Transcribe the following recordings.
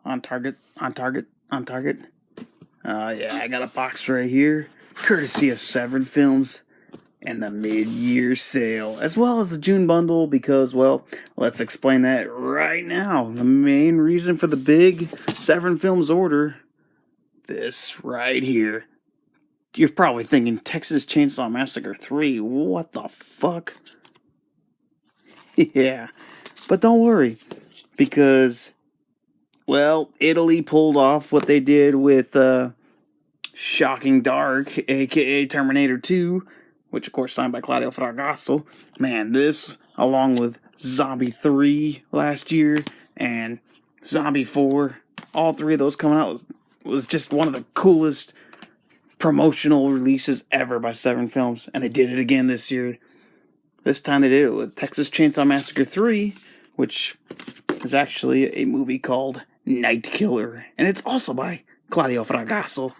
On target, on target, on target. Yeah, I got a box right here, courtesy of Severin Films and the mid-year sale, as well as the June bundle, because, well, let's explain that right now. The main reason for the big Severin Films order, this right here. You're probably thinking, Texas Chainsaw Massacre 3, what the fuck? Yeah, but don't worry, because, well, Italy pulled off what they did with Shocking Dark, aka Terminator 2, which of course signed by Claudio Fragasso. Man, this, along with Zombie 3 last year and Zombie 4, all three of those coming out was just one of the coolest promotional releases ever by Severin Films, and they did it again this year. This time they did it with Texas Chainsaw Massacre 3, which is actually a movie called Night Killer, and it's also by Claudio Fragasso.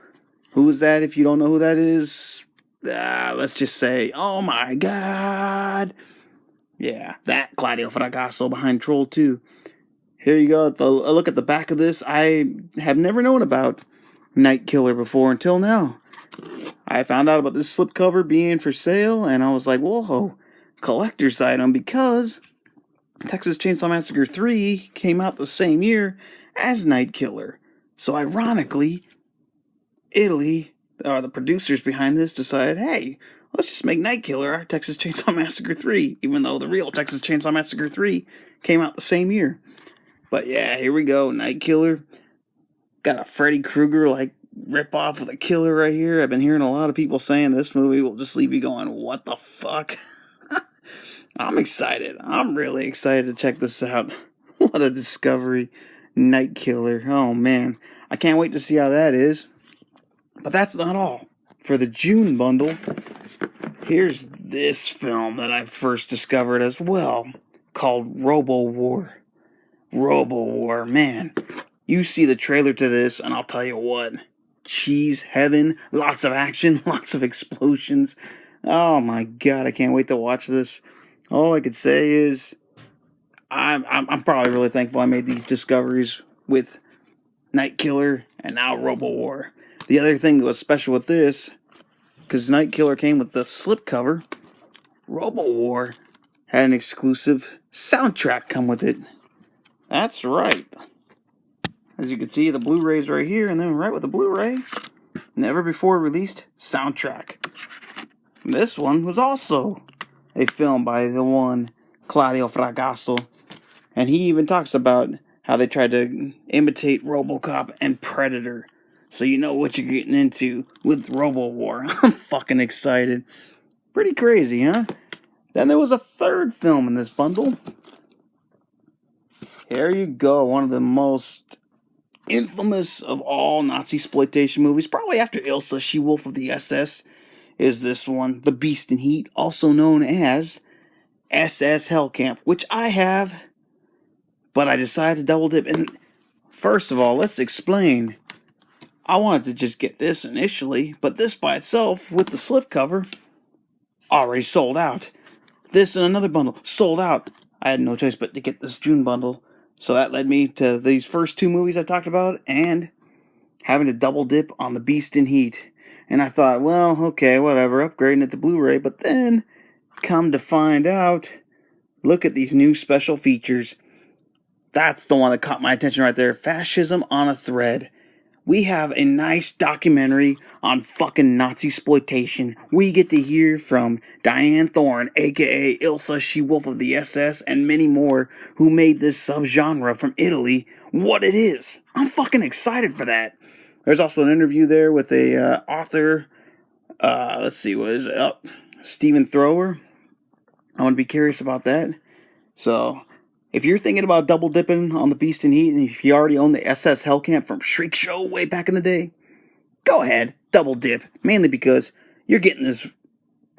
Who is that? If you don't know who that is, let's just say, oh my god. Yeah, that Claudio Fragasso behind Troll 2. Here you go. A look at the back of this. I have never known about Night Killer before until now. I found out about this slipcover being for sale, and I was like, whoa, collector's item, because Texas Chainsaw Massacre 3 came out the same year as Night Killer. So ironically, Italy, or the producers behind this, decided, hey, let's just make Night Killer our Texas Chainsaw Massacre 3, even though the real Texas Chainsaw Massacre 3 came out the same year. But yeah, here we go, Night Killer. Got a Freddy Krueger, like, rip-off of the killer right here. I've been hearing a lot of people saying this movie will just leave you going, what the fuck? I'm excited. I'm really excited to check this out. What a discovery. Night Killer. Oh, man. I can't wait to see how that is. But that's not all. For the June bundle, here's this film that I first discovered as well, called Robowar. Robowar, man. You see the trailer to this, and I'll tell you what. Cheese heaven, lots of action, lots of explosions. Oh my god, I can't wait to watch this. All I could say is, I'm probably really thankful I made these discoveries with Night Killer and now Robowar. The other thing that was special with this, because Night Killer came with the slipcover, Robowar had an exclusive soundtrack come with it. That's right. As you can see, the Blu-ray's right here, and then right with the Blu-ray, never before released soundtrack. This one was also a film by the one Claudio Fragasso, and he even talks about how they tried to imitate RoboCop and Predator. So you know what you're getting into with Robowar. I'm fucking excited. Pretty crazy, huh? Then there was a third film in this bundle. Here you go, one of the most infamous of all Nazi exploitation movies, probably after Ilsa, She-Wolf of the SS, is this one, The Beast in Heat, also known as SS Hellcamp, which I have, but I decided to double dip. And first of all, let's explain. I wanted to just get this initially, but this by itself, with the slipcover, already sold out. This and another bundle, sold out. I had no choice but to get this June bundle. So that led me to these first two movies I talked about, and having to double dip on The Beast in Heat. And I thought, well, okay, whatever, upgrading it to Blu-ray. But then, come to find out, look at these new special features. That's the one that caught my attention right there. Fascism on a Thread. We have a nice documentary on fucking Nazi exploitation. We get to hear from Diane Thorne, aka Ilsa, She-Wolf of the SS, and many more who made this subgenre from Italy what it is. I'm fucking excited for that. There's also an interview there with a author. Let's see, what is it? Stephen Thrower. I want to be curious about that. So, if you're thinking about double dipping on The Beast in Heat, and if you already own the SS Hellcamp from Shriek Show way back in the day, go ahead, double dip. Mainly because you're getting this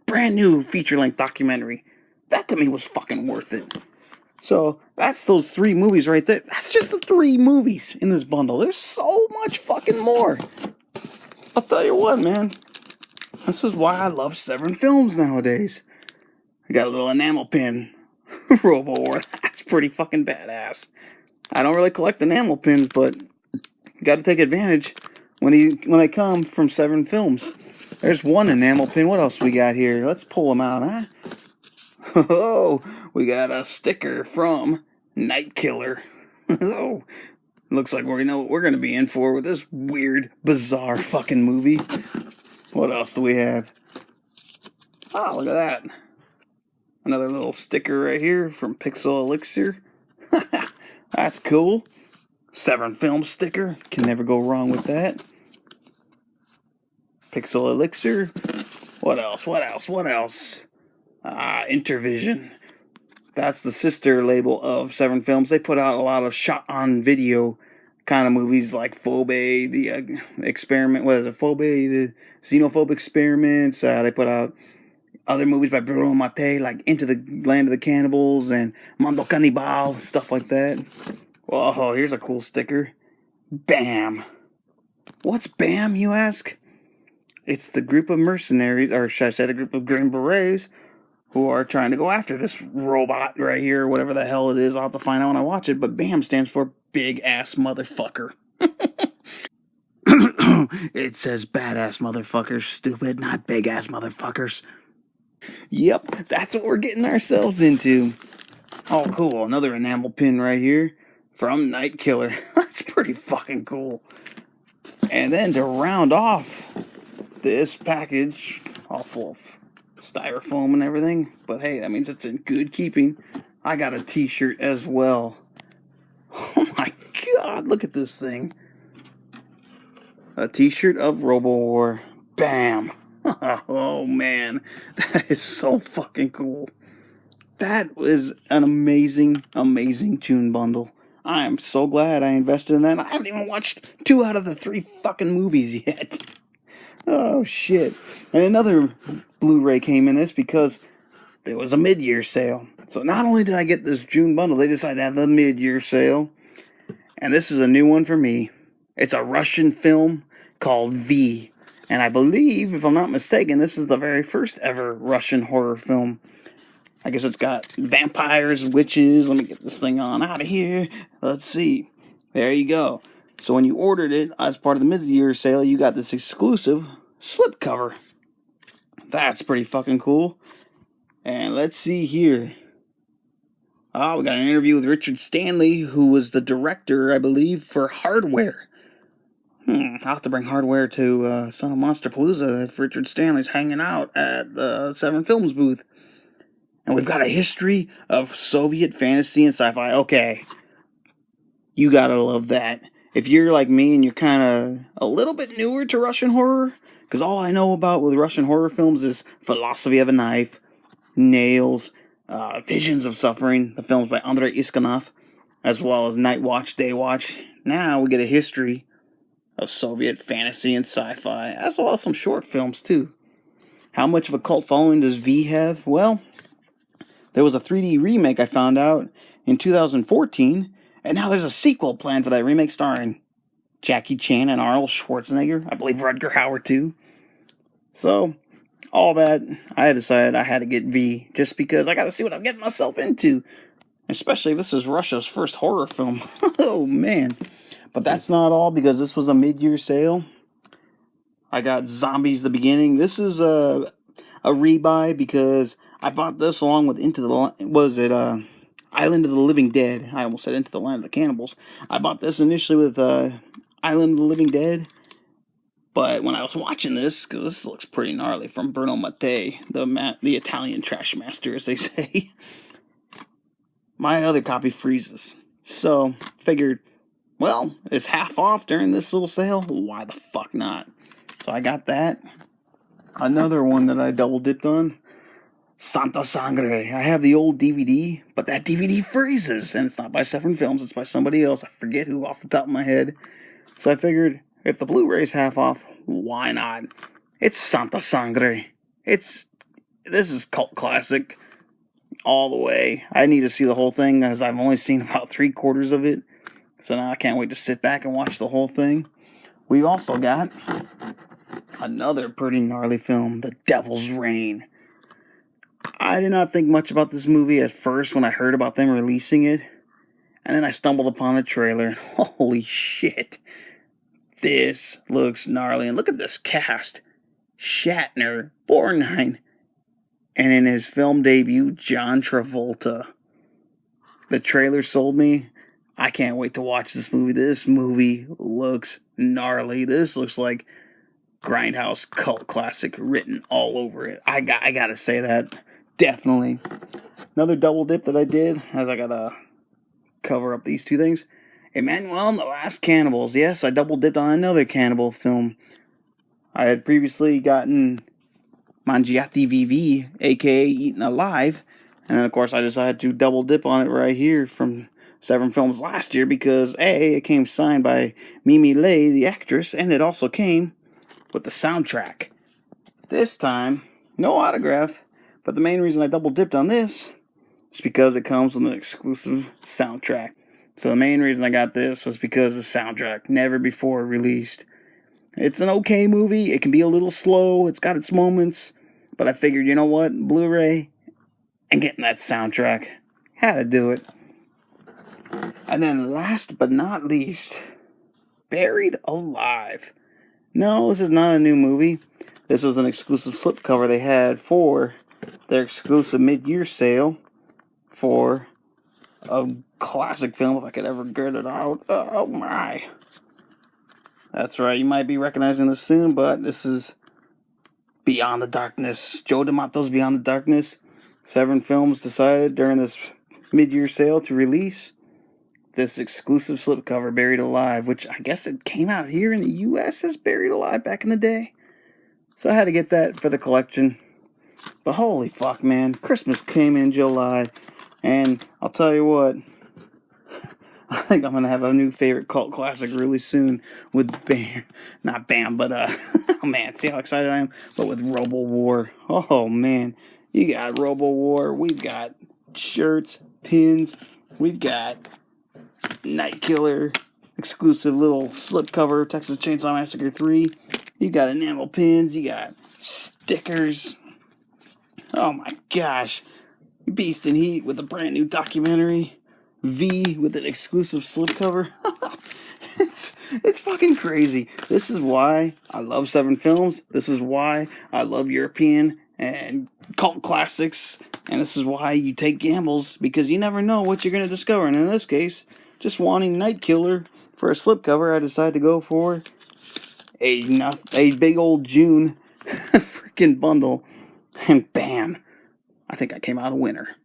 brand new feature-length documentary. That to me was fucking worth it. So, that's those three movies right there. That's just the three movies in this bundle. There's so much fucking more. I'll tell you what, man. This is why I love Severin Films nowadays. I got a little enamel pin. Robowar. That's pretty fucking badass. I don't really collect enamel pins, but You got to take advantage when they come from Severin Films. There's one enamel pin. What else we got here? Let's pull them out, huh? Oh, we got a sticker from Night Killer. Oh, looks like we know what we're going to be in for with this weird, bizarre fucking movie. What else do we have? Oh, look at that. Another little sticker right here from Pixel Elixir. That's cool. Severin Film sticker. Can never go wrong with that. Pixel Elixir. What else? What else? What else? Intervision. That's the sister label of Severin Films. They put out a lot of shot-on-video kind of movies like Phobe, the experiment. What is it? Phobe, the xenophobe experiments. They put out other movies by Bruno Mattei, like Into the Land of the Cannibals and Mondo Cannibal, stuff like that. Whoa, here's a cool sticker. BAM. What's BAM, you ask? It's the group of mercenaries, or should I say the group of Green Berets, who are trying to go after this robot right here, whatever the hell it is. I'll have to find out when I watch it, but BAM stands for Big Ass Motherfucker. It says badass motherfuckers, stupid, not big ass motherfuckers. Yep, that's what we're getting ourselves into. Oh, cool. Another enamel pin right here from Night Killer. That's pretty fucking cool. And then to round off this package, all full of styrofoam and everything, but hey, that means it's in good keeping. I got a t-shirt as well. Oh my god, look at this thing. A t-shirt of Robowar. Bam. Oh man, that is so fucking cool. That was an amazing, amazing June bundle. I am so glad I invested in that. I haven't even watched 2 out of the 3 fucking movies yet. Oh shit. And another Blu-ray came in this because there was a mid-year sale. So not only did I get this June bundle, they decided to have the mid-year sale. And this is a new one for me. It's a Russian film called V. And I believe, if I'm not mistaken, this is the very first ever Russian horror film. I guess it's got vampires, witches. Let me get this thing on out of here. Let's see. There you go. So when you ordered it as part of the mid-year sale, you got this exclusive slipcover. That's pretty fucking cool. And let's see here. We got an interview with Richard Stanley, who was the director, I believe, for Hardware. I'll have to bring Hardware to Son of Monsterpalooza if Richard Stanley's hanging out at the Severin Films booth. And we've got a history of Soviet fantasy and sci-fi. Okay, you gotta love that. If you're like me and you're kind of a little bit newer to Russian horror, because all I know about with Russian horror films is Philosophy of a Knife, Nails, Visions of Suffering, the films by Andrei Iskanov, as well as Night Watch, Day Watch. Now we get a history of Soviet fantasy and sci-fi, as well as some short films too. How much of a cult following does V have? Well, there was a 3D remake I found out in 2014, and now there's a sequel planned for that remake starring Jackie Chan and Arnold Schwarzenegger. I believe Rutger Hauer too. So, all that, I decided I had to get V, just because I gotta see what I'm getting myself into. Especially if this is Russia's first horror film. Oh man. But that's not all, because this was a mid-year sale. I got Zombies the Beginning. This is a rebuy because I bought this along with Island of the Living Dead. I almost said Into the Land of the Cannibals. I bought this initially with Island of the Living Dead. But when I was watching this, because this looks pretty gnarly, from Bruno Mattei, the Italian trash master, as they say, my other copy freezes. So, figured, well, it's half off during this little sale. Why the fuck not? So I got that. Another one that I double dipped on, Santa Sangre. I have the old DVD, but that DVD freezes, and it's not by Severin Films, it's by somebody else. I forget who off the top of my head. So I figured, if the Blu-ray's half off, why not? It's Santa Sangre. This is cult classic all the way. I need to see the whole thing, as I've only seen about 3/4 of it. So now I can't wait to sit back and watch the whole thing. We've also got another pretty gnarly film, The Devil's Reign. I did not think much about this movie at first when I heard about them releasing it. And then I stumbled upon the trailer. Holy shit. This looks gnarly. And look at this cast. Shatner, Borgnine, and in his film debut, John Travolta. The trailer sold me. I can't wait to watch this movie. This movie looks gnarly. This looks like Grindhouse cult classic written all over it. I gotta say that. Definitely. Another double dip that I did, as I gotta cover up these two things. Emmanuel and the Last Cannibals. Yes, I double dipped on another cannibal film. I had previously gotten Mangiati Vivi, aka Eaten Alive, and then of course I decided to double dip on it right here from Severin Films last year because A, it came signed by Mimi Lay, the actress, and it also came with the soundtrack. This time, no autograph, but the main reason I double dipped on this is because it comes with an exclusive soundtrack. So the main reason I got this was because the soundtrack, never before released. It's an okay movie. It can be a little slow. It's got its moments. But I figured, you know what? Blu-ray and getting that soundtrack. Had to do it. And then last but not least, Buried Alive. No, this is not a new movie. This was an exclusive slipcover they had for their exclusive mid-year sale for a classic film, if I could ever get it out. Oh my. That's right, you might be recognizing this soon, but this is Beyond the Darkness. Joe D'Amato's Beyond the Darkness. Severin Films decided during this mid-year sale to release this exclusive slipcover, Buried Alive, which I guess it came out here in the U.S. as Buried Alive back in the day. So I had to get that for the collection. But holy fuck, man. Christmas came in July. And I'll tell you what, I think I'm going to have a new favorite cult classic really soon with Bam. Not Bam, but, oh man, see how excited I am? But with Robowar. Oh man, you got Robowar. We've got shirts, pins. We've got Night Killer, exclusive little slipcover, Texas Chainsaw Massacre 3. You got enamel pins. You got stickers. Oh my gosh. Beast in Heat with a brand new documentary. V with an exclusive slipcover. It's fucking crazy. This is why I love Severin Films. This is why I love European and cult classics. And this is why you take gambles, because you never know what you're going to discover. And in this case, just wanting Night Killer for a slipcover, I decided to go for a big old June freaking bundle. And bam, I think I came out a winner.